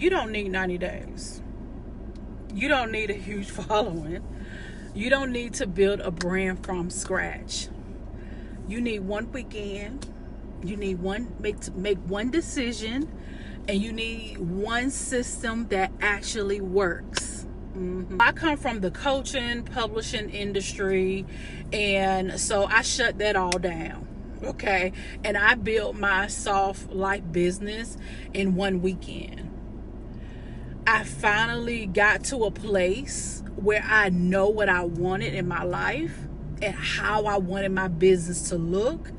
You don't need 90 days. You don't need a huge following. You don't need to build a brand from scratch. You need one weekend. You need make one decision, and you need one system that actually works. I come from the coaching, publishing industry, and so I shut that all down. Okay, and I built my soft life business in one weekend. I finally got to a place where I know what I wanted in my life and how I wanted my business to look.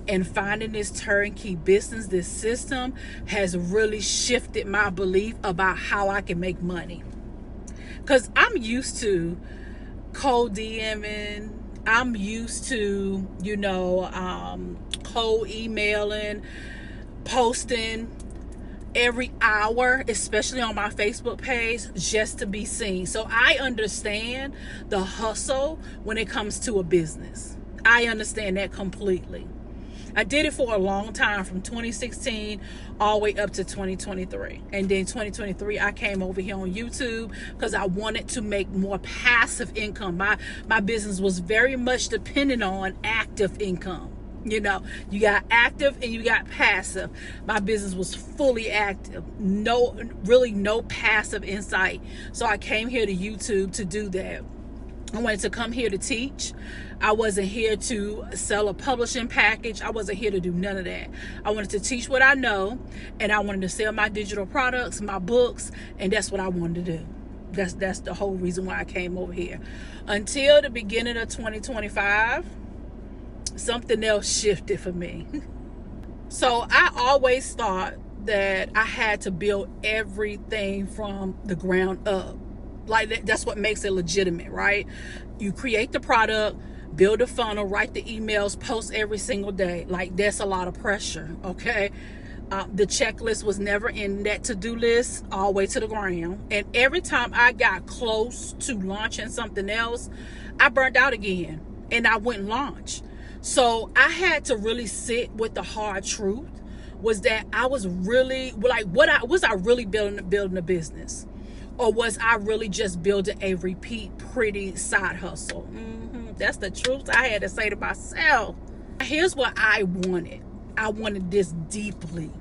And finding this turnkey business, this system, has really shifted my belief about how I can make money. Because I'm used to cold DMing. I'm used to, cold emailing, posting every hour, especially on my Facebook page, just to be seen. So I understand the hustle when it comes to a business. I understand that completely. I did it for a long time, from 2016 all the way up to 2023. And then 2023, I came over here on YouTube because I wanted to make more passive income. My business was very much dependent on active income. You got active and you got passive. My business was fully active. No passive insight. So I came here to YouTube to do that. I wanted to come here to teach. I wasn't here to sell a publishing package. I wasn't here to do none of that. I wanted to teach what I know, and I wanted to sell my digital products, my books, and that's what I wanted to do. That's the whole reason why I came over here. Until the beginning of 2025, something else shifted for me. So I always thought that I had to build everything from the ground up. Like, that's what makes it legitimate, right? You create the product, build a funnel, write the emails, post every single day. Like, that's a lot of pressure, okay? The checklist was never in that to-do list all the way to the ground. And every time I got close to launching something else, I burned out again and I wouldn't launch. So I had to really sit with the hard truth, was that I was really, like, was I really building a business? Or was I really just building a repeat pretty side hustle? That's the truth I had to say to myself. Here's what I wanted. I wanted this deeply.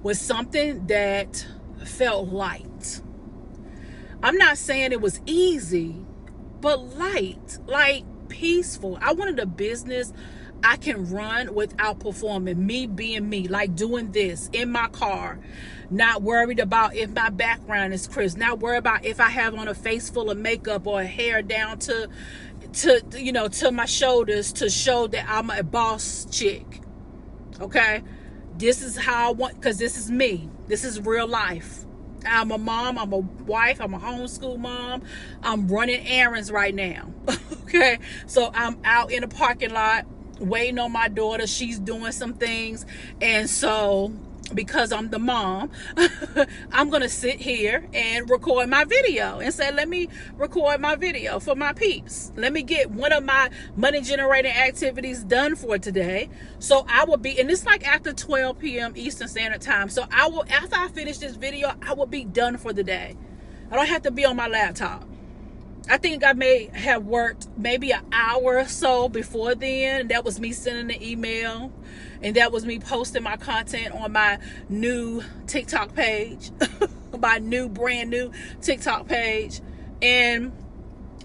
Was something that felt light. I'm not saying it was easy, but light, like peaceful. I wanted a business I can run without performing, me being me, like doing this in my car, not worried about if my background is crisp, not worried about if I have on a face full of makeup or hair down to my shoulders to show that I'm a boss chick. Okay, this is how I want, because this is me. This is real life. I'm a mom, I'm a wife, I'm a homeschool mom. I'm running errands right now. Okay, so I'm out in a parking lot waiting on my daughter. She's doing some things, and so because I'm the mom, I'm gonna sit here and record my video and say, let me record my video for my peeps. Let me get one of my money generating activities done for today. So I will be, and it's like after 12 p.m. Eastern Standard Time. So I will, after I finish this video, I will be done for the day. I don't have to be on my laptop. I think I may have worked maybe an hour or so before then. That was me sending the email, and that was me posting my content on my new TikTok page, my brand new TikTok page. And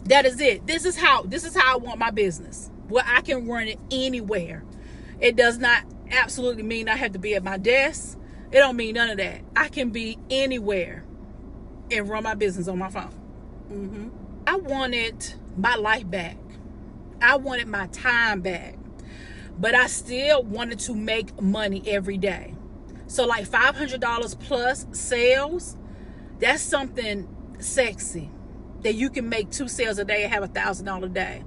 that is it. This is how I want my business, where I can run it anywhere. It does not absolutely mean I have to be at my desk. It don't mean none of that. I can be anywhere and run my business on my phone. I wanted my life back. I wanted my time back. But I still wanted to make money every day. So like $500 plus sales, that's something sexy. That you can make 2 sales a day and have $1,000 a day.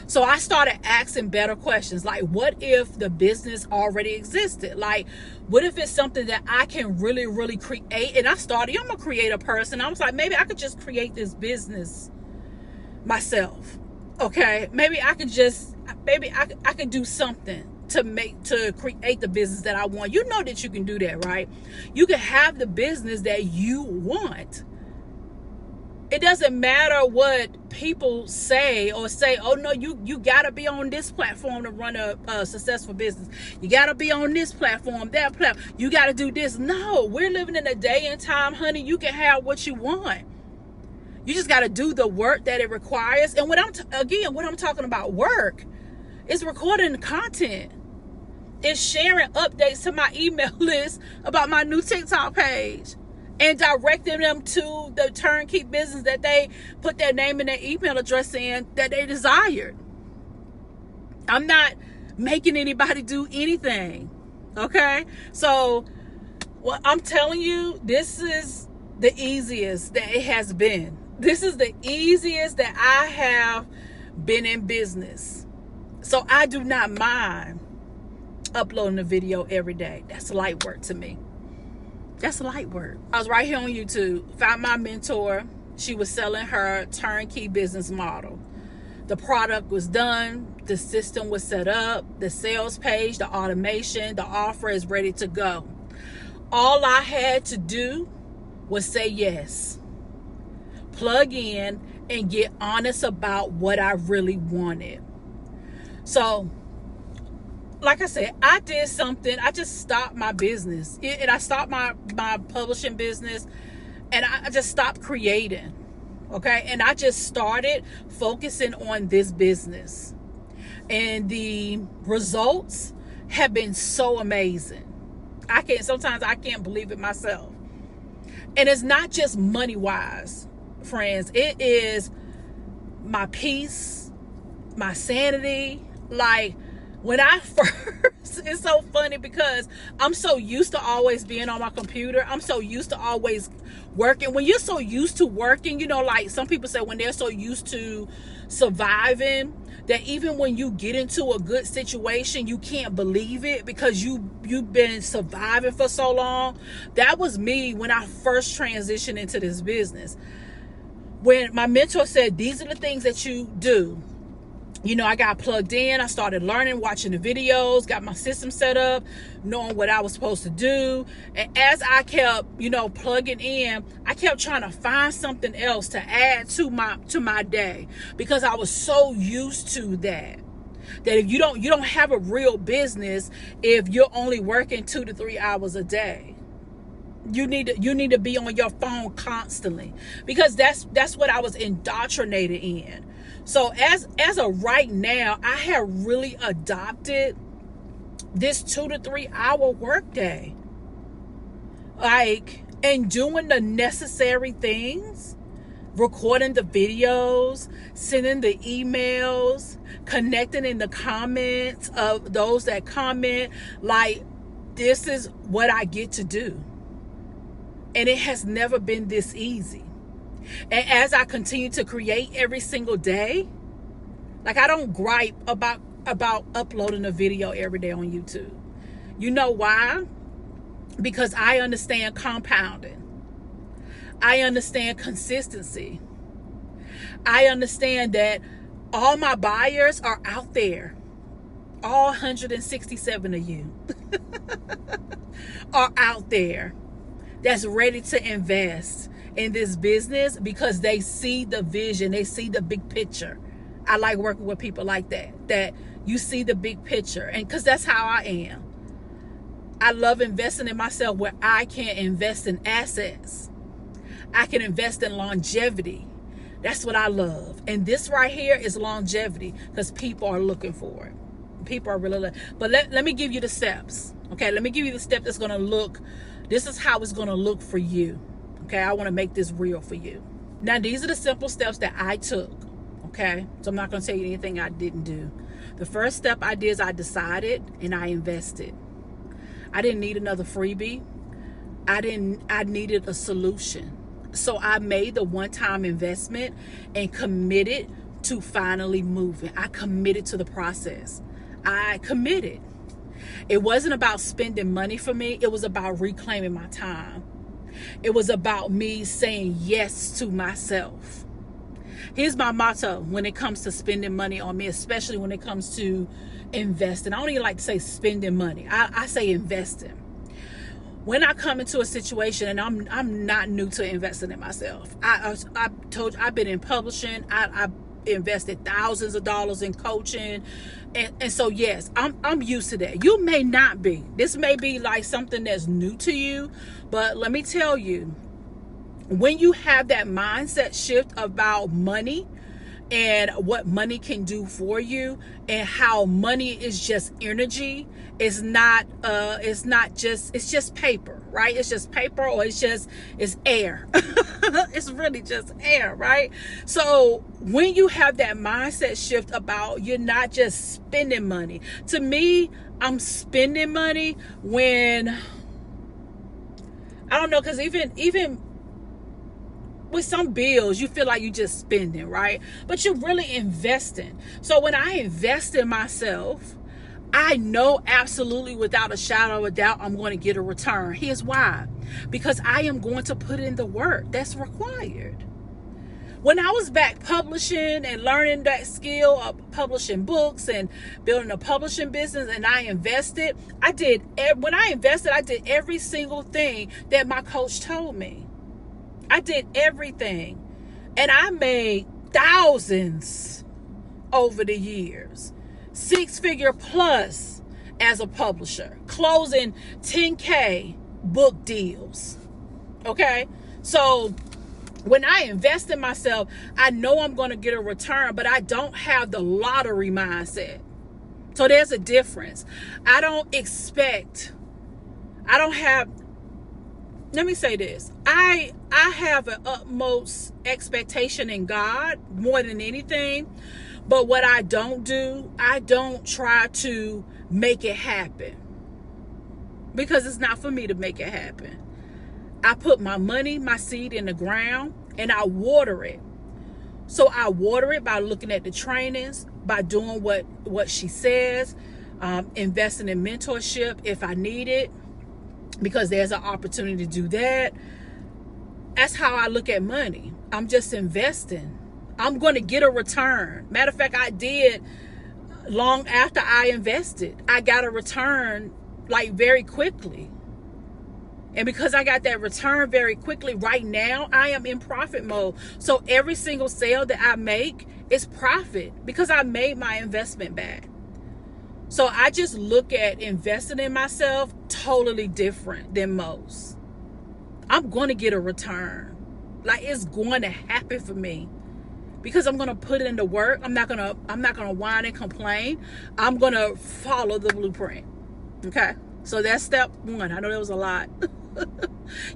So I started asking better questions. Like, what if the business already existed? Like, what if it's something that I can really, really create? And I'm a creative person. I was like, maybe I could just create this business myself. Okay, maybe I could do something to create the business that I want. You know that you can do that, right? You can have the business that you want. It doesn't matter what people say or say, oh no, you gotta be on this platform to run a successful business. You gotta be on this platform, that platform. You gotta do this. No, we're living in a day and time, honey. You can have what you want. You just gotta do the work that it requires. And when I'm talking about work, it's recording content. It's sharing updates to my email list about my new TikTok page. And directing them to the turnkey business that they put their name and their email address in that they desired. I'm not making anybody do anything. Okay? So, well, I'm telling you, this is the easiest that it has been. This is the easiest that I have been in business. So I do not mind uploading a video every day. That's light work to me. That's light work. I was right here on YouTube, found my mentor. She was selling her turnkey business model. The product was done. The system was set up. The sales page, the automation, the offer is ready to go. All I had to do was say yes. Plug in and get honest about what I really wanted. So, like I said, I did something. I just stopped my business. And I stopped my publishing business. And I just stopped creating. Okay? And I just started focusing on this business. And the results have been so amazing. Sometimes I can't believe it myself. And it's not just money-wise, friends. It is my peace, my sanity. Like, when I first, it's so funny because I'm so used to always being on my computer. I'm so used to always working. When you're so used to working, you know, like some people say when they're so used to surviving, that even when you get into a good situation, you can't believe it because you've been surviving for so long. That was me when I first transitioned into this business. When my mentor said, these are the things that you do. You know, I got plugged in. I started learning, watching the videos, got my system set up, knowing what I was supposed to do. And as I kept, you know, plugging in, I kept trying to find something else to add to my day because I was so used to that if you don't have a real business if you're only working 2 to 3 hours a day. You need to be on your phone constantly because that's what I was indoctrinated in. So as of right now, I have really adopted this 2 to 3 hour workday. Like, and doing the necessary things, recording the videos, sending the emails, connecting in the comments of those that comment. Like, this is what I get to do. And it has never been this easy. And as I continue to create every single day, like I don't gripe about uploading a video every day on YouTube. You know why? Because I understand compounding. I understand consistency. I understand that all my buyers are out there. All 167 of you are out there that's ready to invest in this business because they see the vision, they see the big picture. I like working with people like that you see the big picture, and because that's how I am. I love investing in myself where I can invest in assets. I can invest in longevity. That's what I love. And this right here is longevity because people are looking for it. People are really looking. But let me give you the steps. Okay, let me give you the step that's going to look. This is how it's going to look for you. Okay, I want to make this real for you. Now, these are the simple steps that I took. Okay, so I'm not going to tell you anything I didn't do. The first step I did is I decided and I invested. I didn't need another freebie. I needed a solution. So I made the one-time investment and committed to finally moving. I committed to the process. I committed. It wasn't about spending money for me. It was about reclaiming my time. It was about me saying yes to myself. Here's my motto when it comes to spending money on me, especially when it comes to investing. I don't even like to say spending money. I say investing. When I come into a situation, and I'm not new to investing in myself. I told you, I've been in publishing. I invested thousands of dollars in coaching, and so yes, I'm used to that. You may not be. This may be like something that's new to you, but let me tell you, when you have that mindset shift about money and what money can do for you, and how money is just energy, it's just paper, right? It's just paper, or it's air. It's really just air, right? So when you have that mindset shift about you're not just spending money. To me, I'm spending money when, I don't know, because even with some bills, you feel like you're just spending, right? But you're really investing. So when I invest in myself, I know absolutely without a shadow of a doubt I'm going to get a return. Here's why. Because I am going to put in the work that's required. When I was back publishing and learning that skill of publishing books and building a publishing business, and I invested, I did every single thing that my coach told me. I did everything, and I made thousands over the years, 6-figure plus as a publisher, closing 10K book deals. Okay, so when I invest in myself, I know I'm going to get a return, but I don't have the lottery mindset. So there's a difference. Let me say this. I have an utmost expectation in God more than anything. But what I don't do, I don't try to make it happen. Because it's not for me to make it happen. I put my money, my seed in the ground, and I water it. So I water it by looking at the trainings, by doing what she says, investing in mentorship if I need it, because there's an opportunity to do that. That's how I look at money. I'm just investing. I'm going to get a return. Matter of fact, I did long after I invested. I got a return like very quickly. And because I got that return very quickly, right now I am in profit mode. So every single sale that I make is profit because I made my investment back. So I just look at investing in myself totally different than most. I'm going to get a return. Like, it's going to happen for me because I'm going to put in the work. I'm not going to whine and complain. I'm going to follow the blueprint. Okay? So that's step one. I know there was a lot.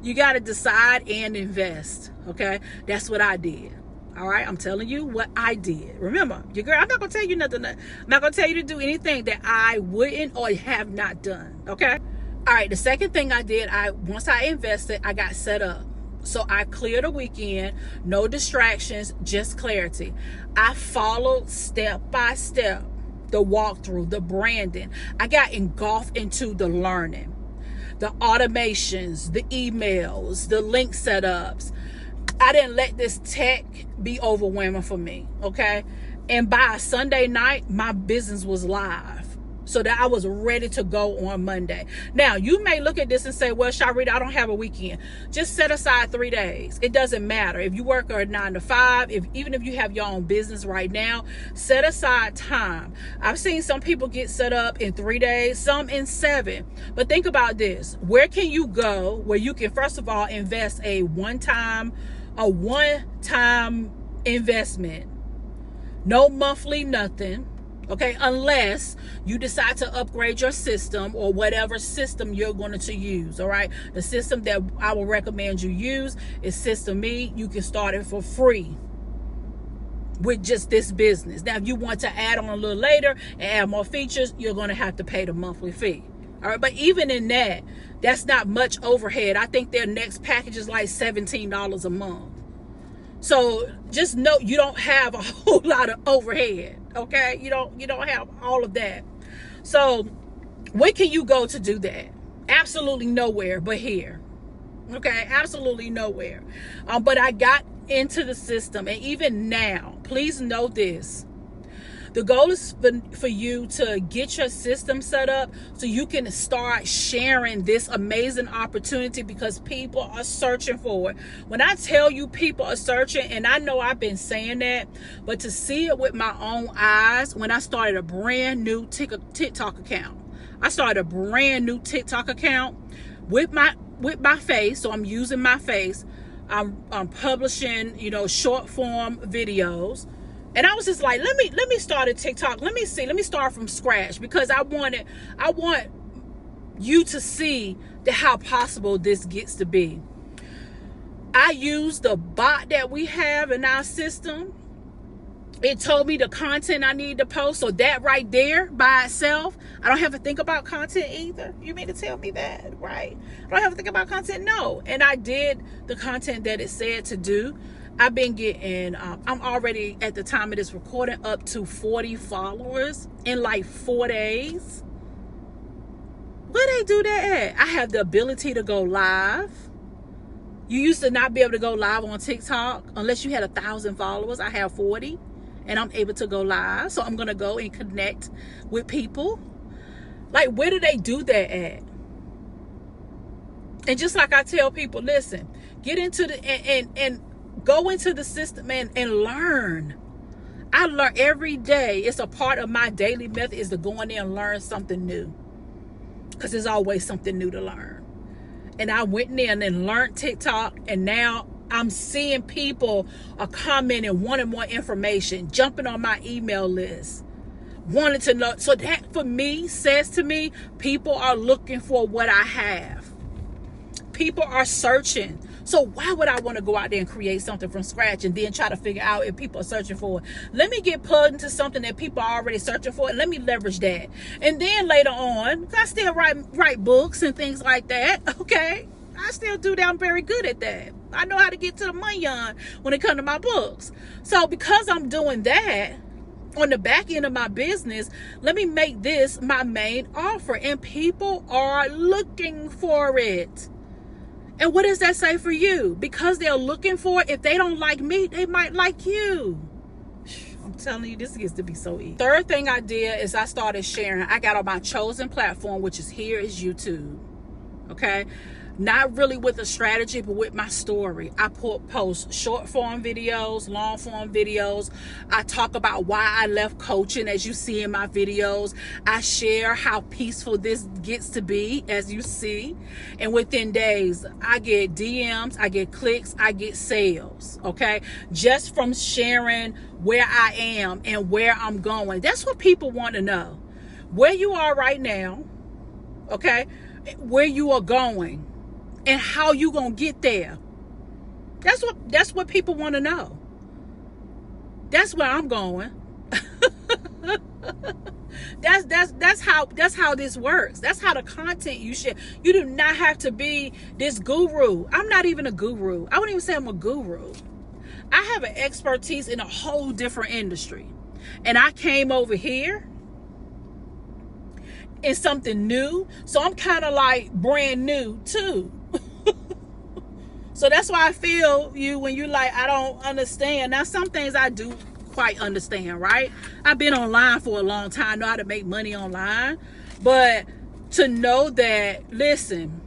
You got to decide and invest. Okay? That's what I did. All right, I'm telling you what I did. Remember, your girl, I'm not going to tell you nothing. I'm not going to tell you to do anything that I wouldn't or have not done. Okay? All right, the second thing I did, once I invested, I got set up. So I cleared a weekend, no distractions, just clarity. I followed step by step the walkthrough, the branding. I got engulfed into the learning, the automations, the emails, the link setups. I didn't let this tech be overwhelming for me, okay? And by Sunday night, my business was live so that I was ready to go on Monday. Now, you may look at this and say, well, Sharlrita, I don't have a weekend. Just set aside 3 days. It doesn't matter. If you work a 9 to 5, even if you have your own business right now, set aside time. I've seen some people get set up in 3 days, some in 7. But think about this. Where can you go where you can, first of all, invest a one-time investment, no monthly nothing, okay, unless you decide to upgrade your system or whatever system you're going to use. All right, the system that I will recommend you use is System Me. You can start it for free with just this business. Now if you want to add on a little later and add more features, you're going to have to pay the monthly fee. All right, but even in that, that's not much overhead. I think their next package is like $17 a month. So just know you don't have a whole lot of overhead. Okay, you don't have all of that. So where can you go to do that? Absolutely nowhere but here. Okay, absolutely nowhere. But I got into the system, and even now, please know this. The goal is for you to get your system set up so you can start sharing this amazing opportunity, because people are searching for it. When I tell you people are searching, and I know I've been saying that, but to see it with my own eyes, when I started a brand new TikTok account. I started a brand new TikTok account with my face. So I'm using my face. I'm publishing, short form videos. And I was just like, let me start a TikTok. Let me start from scratch, because I want you to see how possible this gets to be. I use the bot that we have in our system. It told me the content I need to post. So that right there by itself, I don't have to think about content either. You mean to tell me that, right? I don't have to think about content, no. And I did the content that it said to do. I've been getting, I'm already, at the time of this recording, up to 40 followers in like 4 days. Where they do that at? I have the ability to go live. You used to not be able to go live on TikTok unless you had 1,000 followers. I have 40, and I'm able to go live. So I'm going to go and connect with people. Like, where do they do that at? And just like I tell people, listen, get into the, and go into the system and learn. I learn every day. It's a part of my daily method is to go in there and learn something new, because there's always something new to learn. And I went in and learned TikTok, and now I'm seeing people are commenting, wanting more information, jumping on my email list, wanting to know. So that for me says to me, people are looking for what I have. People are searching. So why would I want to go out there and create something from scratch and then try to figure out if people are searching for it? Let me get plugged into something that people are already searching for, and let me leverage that. And then later on, I still write books and things like that. Okay, I still do that. I'm very good at that. I know how to get to the money when it comes to my books. So because I'm doing that on the back end of my business, let me make this my main offer, and people are looking for it. And what does that say for you? Because they're looking for it. If they don't like me, they might like you. I'm telling you, this gets to be so easy. Third thing I did is I started sharing. I got on my chosen platform, which is YouTube. Okay? Not really with a strategy, but with my story. I post short form videos, long form videos. I talk about why I left coaching, as you see in my videos. I share how peaceful this gets to be, as you see. And within days, I get DMs, I get clicks, I get sales, okay? Just from sharing where I am and where I'm going. That's what people want to know. Where you are right now, okay? Where you are going. And how you gonna get there. That's what people want to know. That's where I'm going. that's how this works. That's how the content you share. You do not have to be this guru. I'm not even a guru. I wouldn't even say I'm a guru. I have an expertise in a whole different industry. And I came over here in something new. So I'm kind of like brand new too. So that's why I feel you when you like, I don't understand. Now, some things I do quite understand, right? I've been online for a long time, know how to make money online. But to know that, listen,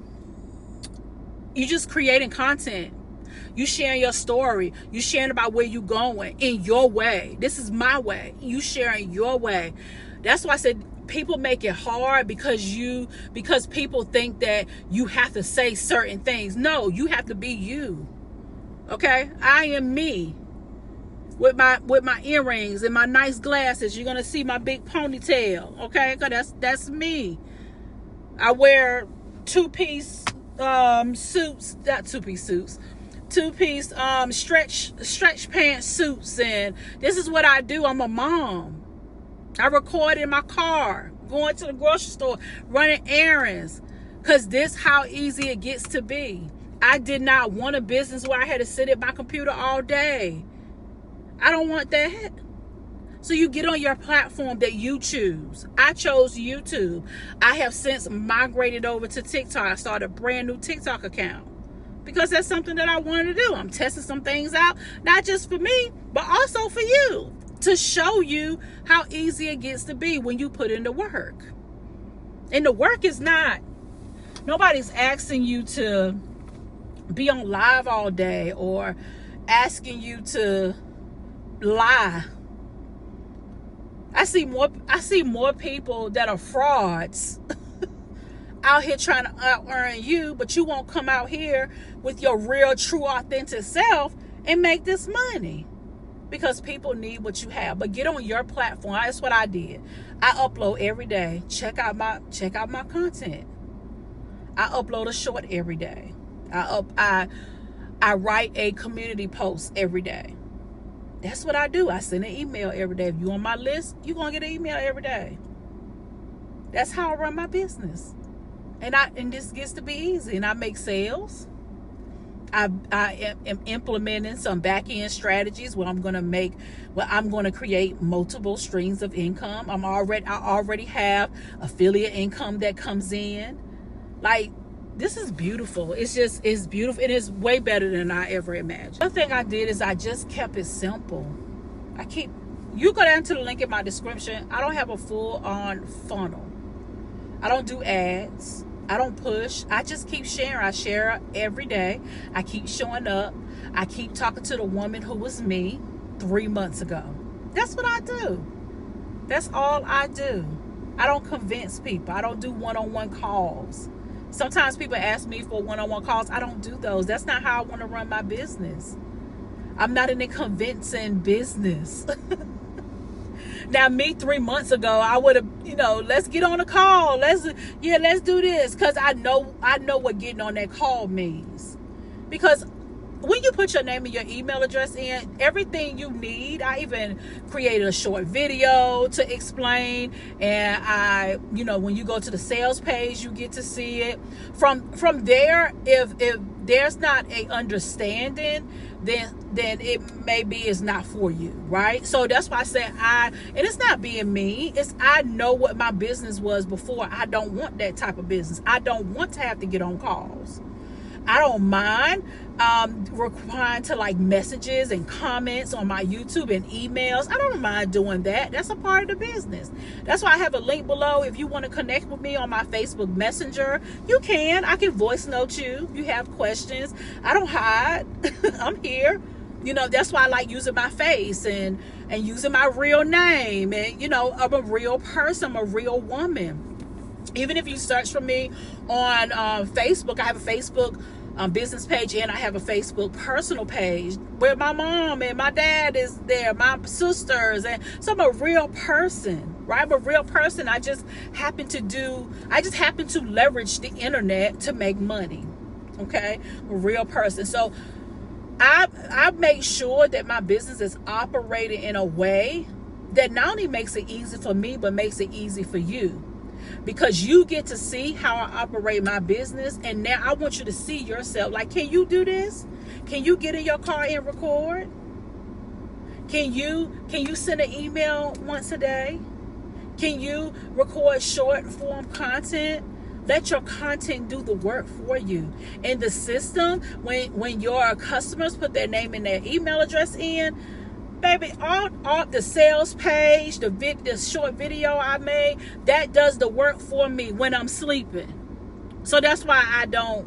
you just creating content. You sharing your story. You sharing about where you going in your way. This is my way. You sharing your way. That's why I said people make it hard because people think that you have to say certain things. No, you have to be you. Okay? I am me. With my earrings and my nice glasses. You're gonna see my big ponytail. Okay? Because that's me. I wear two-piece suits, not two-piece suits. Two-piece stretch pants suits, and this is what I do. I'm a mom. I record in my car, going to the grocery store, running errands, because this how easy it gets to be. I did not want a business where I had to sit at my computer all day. I don't want that. So you get on your platform that you choose. I chose YouTube. I have since migrated over to TikTok. I started a brand new TikTok account. because that's something that I wanted to do. I'm testing some things out, not just for me, but also for you, to show you how easy it gets to be when you put in the work. And the work is not, nobody's asking you to be on live all day or asking you to lie. I see more people that are frauds out here trying to out earn you, but you won't come out here with your real, true, authentic self and make this money, because people need what you have. But get on your platform. That's what I did. I upload every day. Check out my content. I upload a short every day. I write a community post every day. That's what I do. I send an email every day. If you're on my list, you're going to get an email every day. That's how I run my business. And this gets to be easy. And I make sales. I am implementing some back-end strategies where I'm going to create multiple streams of income. I already have affiliate income that comes in. Like, this is beautiful. It's beautiful. It is way better than I ever imagined. The other thing I did is I just kept it simple. You go down to the link in my description. I don't have a full-on funnel. I don't do ads. I don't push. I just keep sharing. I share every day. I keep showing up. I keep talking to the woman who was me 3 months ago. That's what I do. That's all I do. I don't convince people. I don't do one-on-one calls. Sometimes people ask me for one-on-one calls. I don't do those. That's not how I want to run my business. I'm not in a convincing business. Now, me 3 months ago, I would have, let's get on a call. Let's do this. Because I know what getting on that call means. Because when you put your name and your email address in, everything you need, I even created a short video to explain. And when you go to the sales page, you get to see it. From there, if there's not a understanding, then it maybe is not for you, right? So that's why I say and it's not being mean. I know what my business was before. I don't want that type of business. I don't want to have to get on calls. I don't mind replying to like messages and comments on my YouTube and emails. I don't mind doing that. That's a part of the business. That's why I have a link below. If you want to connect with me on my Facebook Messenger, you can. I can voice note you. You have questions. I don't hide. I'm here. That's why I like using my face and using my real name. And, I'm a real person. I'm a real woman. Even if you search for me on Facebook, I have a Facebook business page, and I have a Facebook personal page where my mom and my dad is there, my sisters, and so I'm a real person, right? I'm a real person. I just happen to leverage the internet to make money. Okay, I'm a real person. So I make sure that my business is operating in a way that not only makes it easy for me, but makes it easy for you. Because you get to see how I operate my business, and now I want you to see yourself. Like, can you do this? Can you get in your car and record? Can you send an email once a day? Can you record short form content? Let your content do the work for you. In the system, when your customers put their name and their email address in, baby, all the sales page, the short video I made, that does the work for me when I'm sleeping. So that's why I don't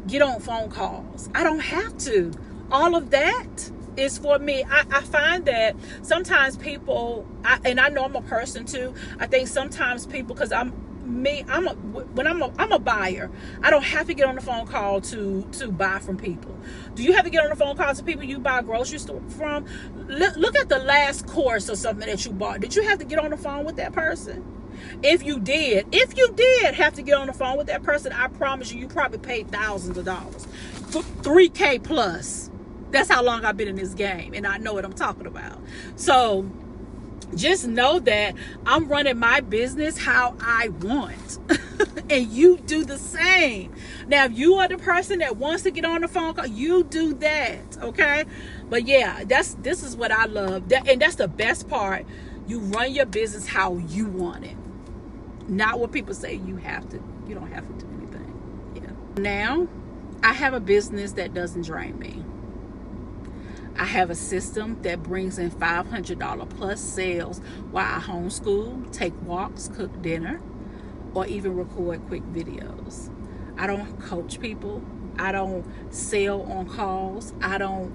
get on phone calls. I don't have to. All of that is for me. I find that sometimes people, and I know I'm a person too. I think sometimes people, because I'm a buyer. I don't have to get on the phone call to buy from people. Do you have to get on the phone call to people you buy a grocery store from? Look at the last course or something that you bought. Did you have to get on the phone with that person? If you did have to get on the phone with that person, I promise you probably paid thousands of dollars, $3,000 plus. That's how long I've been in this game, and I know what I'm talking about. So just know that I'm running my business how I want. And you do the same. Now, if you are the person that wants to get on the phone call, you do that, okay? But yeah, this is what I love. And that's the best part. You run your business how you want it. Not what people say you don't have to do anything. Yeah. Now, I have a business that doesn't drain me. I have a system that brings in $500 plus sales while I homeschool, take walks, cook dinner, or even record quick videos. I don't coach people. I don't sell on calls. I don't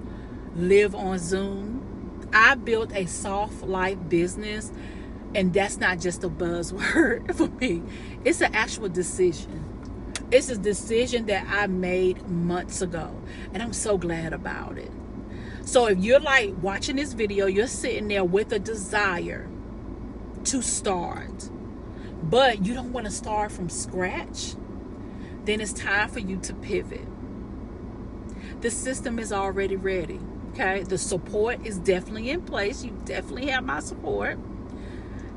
live on Zoom. I built a soft life business, and that's not just a buzzword for me. It's an actual decision. It's a decision that I made months ago, and I'm so glad about it. So if you're like watching this video, you're sitting there with a desire to start, but you don't want to start from scratch, then it's time for you to pivot. The system is already ready. Okay, the support is definitely in place. You definitely have my support.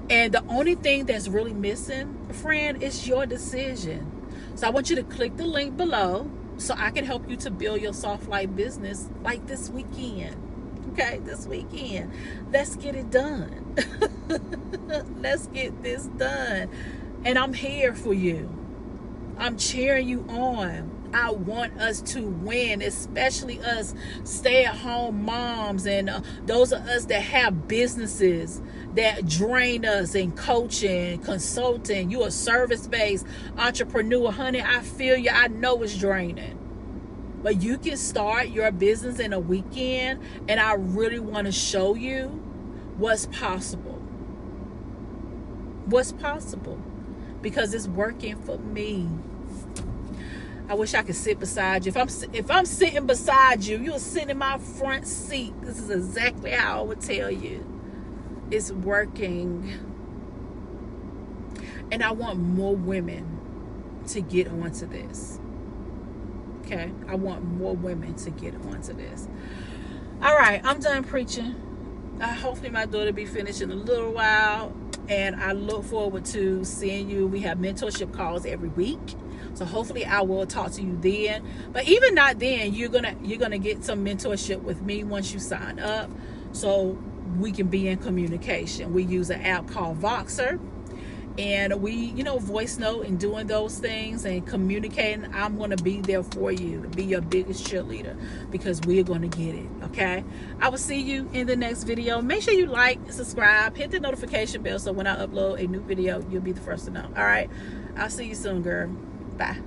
And the only thing that's really missing, friend, is your decision. So I want you to click the link below so I can help you to build your soft life business like this weekend. Okay, this weekend. Let's get it done. Let's get this done. And I'm here for you. I'm cheering you on. I want us to win, especially us stay-at-home moms and those of us that have businesses that drain us in coaching, consulting. You a service-based entrepreneur, honey. I feel you. I know it's draining. But you can start your business in a weekend, and I really want to show you what's possible. What's possible. Because it's working for me. I wish I could sit beside you. If I'm sitting beside you, you're sitting in my front seat. This is exactly how I would tell you. It's working. And I want more women to get onto this. Okay? I want more women to get onto this. All right, I'm done preaching. Hopefully my daughter be finished in a little while. And I look forward to seeing you. We have mentorship calls every week. So hopefully I will talk to you then. But even not then, you're gonna get some mentorship with me once you sign up, so we can be in communication. We use an app called Voxer, and we, voice note and doing those things and communicating. I'm gonna be there for you, to be your biggest cheerleader, because we're gonna get it. Okay? I will see you in the next video. Make sure you like, subscribe, hit the notification bell so when I upload a new video, you'll be the first to know. All right? I'll see you soon, girl. Bye.